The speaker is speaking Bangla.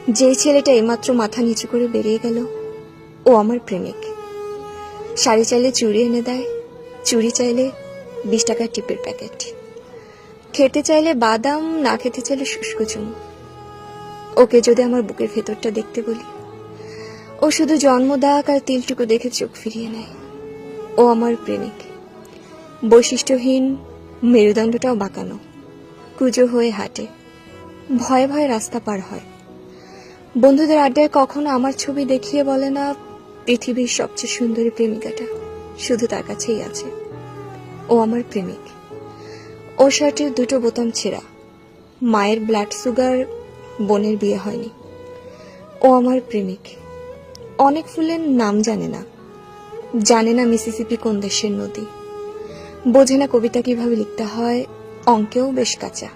যে ছেলেটা এইমাত্র মাথা নিচু করে বেরিয়ে গেল ও আমার প্রেমিক। শাড়ি চাইলে চুড়ি এনে দেয়, চুড়ি চাইলে 20 টাকার টিপের প্যাকেট, খেতে চাইলে বাদাম, না খেতে চাইলে শুষ্ক চুমু। ওকে যদি আমার বুকের ভেতরটা দেখতে বলি, ও শুধু জন্মদাগ আর তিলটুকু দেখে চোখ ফিরিয়ে নেয়। ও আমার প্রেমিক, বৈশিষ্ট্যহীন, মেরুদণ্ডটাও বাঁকানো, কুজো হয়ে হাঁটে, ভয়ে ভয়ে রাস্তা পার হয়। বন্ধুদের আড্ডায় কখনো আমার ছবি দেখিয়ে বলে না পৃথিবীর সবচেয়ে সুন্দরী প্রেমিকাটা শুধু তার কাছেই আছে। ও আমার প্রেমিক। ও শার্টের 2টো বোতাম ছেঁড়া, মায়ের ব্লাড সুগার, বোনের বিয়ে হয়নি। ও আমার প্রেমিক। অনেক ফুলের নাম জানে না, জানে না মিসিসিপি কোন দেশের নদী, বোঝে না কবিতা কিভাবে লিখতে হয়, অঙ্কেও বেশ কাঁচা।